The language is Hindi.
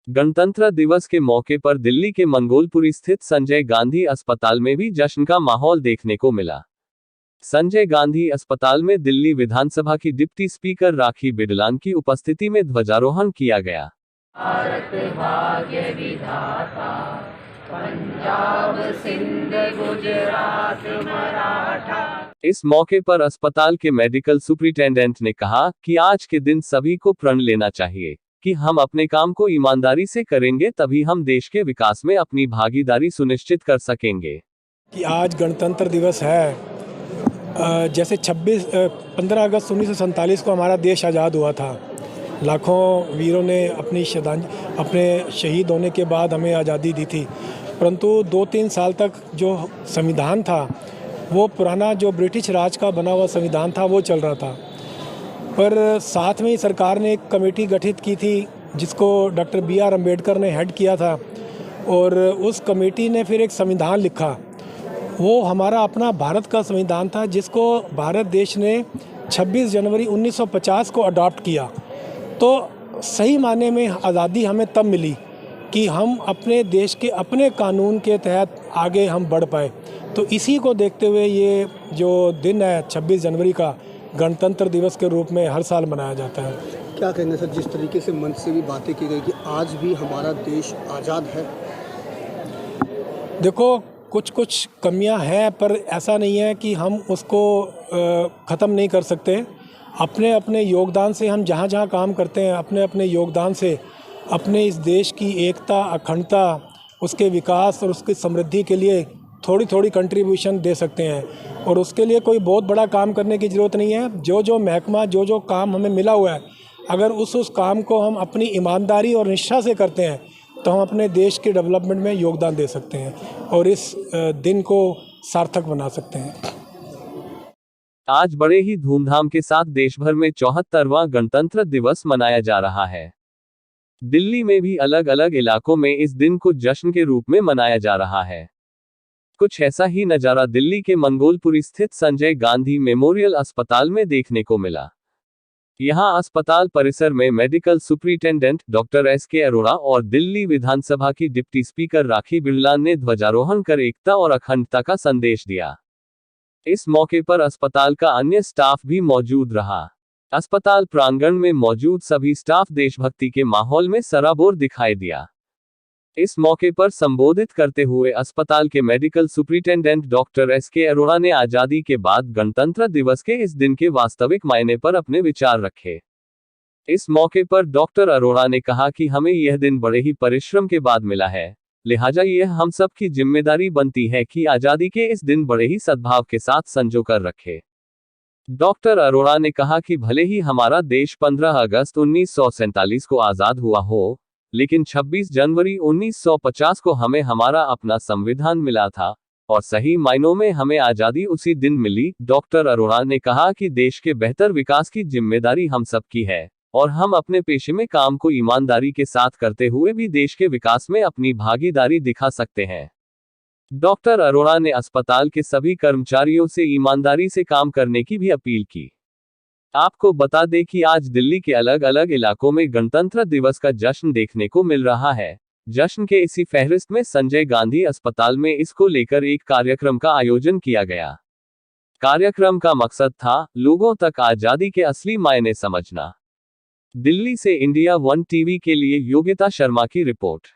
गणतंत्र दिवस के मौके पर दिल्ली के मंगोलपुरी स्थित संजय गांधी अस्पताल में भी जश्न का माहौल देखने को मिला। संजय गांधी अस्पताल में दिल्ली विधानसभा की डिप्टी स्पीकर राखी बिडलान की उपस्थिति में ध्वजारोहण किया गया। भारत भाग्य विधाता, पंजाब सिंध गुजरात मराठा। इस मौके पर अस्पताल के मेडिकल सुपरिटेंडेंट ने कहा कि आज के दिन सभी को प्रण लेना चाहिए कि हम अपने काम को ईमानदारी से करेंगे, तभी हम देश के विकास में अपनी भागीदारी सुनिश्चित कर सकेंगे। कि आज गणतंत्र दिवस है। जैसे 15 अगस्त 1947 को हमारा देश आज़ाद हुआ था। लाखों वीरों ने अपने शहीद होने के बाद हमें आज़ादी दी थी, परंतु 2-3 साल तक जो संविधान था वो पुराना जो ब्रिटिश राज का बना हुआ संविधान था वो चल रहा था। पर साथ में ही सरकार ने एक कमेटी गठित की थी जिसको डॉक्टर BR अम्बेडकर ने हेड किया था, और उस कमेटी ने फिर एक संविधान लिखा। वो हमारा अपना भारत का संविधान था जिसको भारत देश ने 26 जनवरी 1950 को अडॉप्ट किया। तो सही मायने में आज़ादी हमें तब मिली कि हम अपने देश के अपने कानून के तहत आगे हम बढ़ पाए। तो इसी को देखते हुए ये जो दिन है 26 जनवरी का, गणतंत्र दिवस के रूप में हर साल मनाया जाता है। क्या कहेंगे सर, जिस तरीके से मंच से भी बातें की गई कि आज भी हमारा देश आज़ाद है? देखो, कुछ कमियां हैं, पर ऐसा नहीं है कि हम उसको ख़त्म नहीं कर सकते। अपने अपने योगदान से हम जहाँ जहाँ काम करते हैं, अपने अपने योगदान से अपने इस देश की एकता, अखंडता, उसके विकास और उसकी समृद्धि के लिए थोड़ी थोड़ी कंट्रीब्यूशन दे सकते हैं। और उसके लिए कोई बहुत बड़ा काम करने की ज़रूरत नहीं है। जो महकमा, जो काम हमें मिला हुआ है, अगर उस काम को हम अपनी ईमानदारी और निष्ठा से करते हैं तो हम अपने देश के डेवलपमेंट में योगदान दे सकते हैं और इस दिन को सार्थक बना सकते हैं। आज बड़े ही धूमधाम के साथ देश भर में 74वां गणतंत्र दिवस मनाया जा रहा है। दिल्ली में भी अलग अलग इलाकों में इस दिन को जश्न के रूप में मनाया जा रहा है। कुछ ऐसा ही नज़ारा दिल्ली के मंगोलपुरी स्थित संजय गांधी मेमोरियल अस्पताल में देखने को मिला। यहां अस्पताल परिसर में medical superintendent doctor SK Arora और दिल्ली विधानसभा की डिप्टी स्पीकर राखी बिडलान ने ध्वजारोहण कर एकता और अखंडता का संदेश दिया। इस मौके पर अस्पताल का अन्य स्टाफ भी मौजूद रहा। अस्पताल प्रांगण में मौजूद सभी स्टाफ देशभक्ति के माहौल में सराबोर दिखाई दिया। इस मौके पर संबोधित करते हुए अस्पताल के medical superintendent doctor SK Arora ने आजादी के बाद गणतंत्र दिवस के इस दिन के वास्तविक मायने पर अपने विचार रखे। इस मौके पर डॉक्टर अरोड़ा ने कहा कि हमें यह दिन बड़े ही परिश्रम के बाद मिला है, लिहाजा यह हम सब की जिम्मेदारी बनती है कि आजादी के इस दिन बड़े ही सद्भाव के साथ संजो कर रखे। डॉक्टर अरोड़ा ने कहा कि भले ही हमारा देश 15 अगस्त 1947 को आज़ाद हुआ हो, लेकिन 26 जनवरी 1950 को हमें हमारा अपना संविधान मिला था और सही मायनों में हमें आज़ादी उसी दिन मिली। डॉक्टर अरोड़ा ने कहा कि देश के बेहतर विकास की जिम्मेदारी हम सब की है और हम अपने पेशे में काम को ईमानदारी के साथ करते हुए भी देश के विकास में अपनी भागीदारी दिखा सकते हैं। डॉक्टर अरोड़ा ने अस्पताल के सभी कर्मचारियों से ईमानदारी से काम करने की भी अपील की। आपको बता दें कि आज दिल्ली के अलग अलग इलाकों में गणतंत्र दिवस का जश्न देखने को मिल रहा है। जश्न के इसी फहरिस्त में संजय गांधी अस्पताल में इसको लेकर एक कार्यक्रम का आयोजन किया गया। कार्यक्रम का मकसद था लोगों तक आजादी के असली मायने समझना। दिल्ली से इंडिया 1 टीवी के लिए योगिता शर्मा की रिपोर्ट।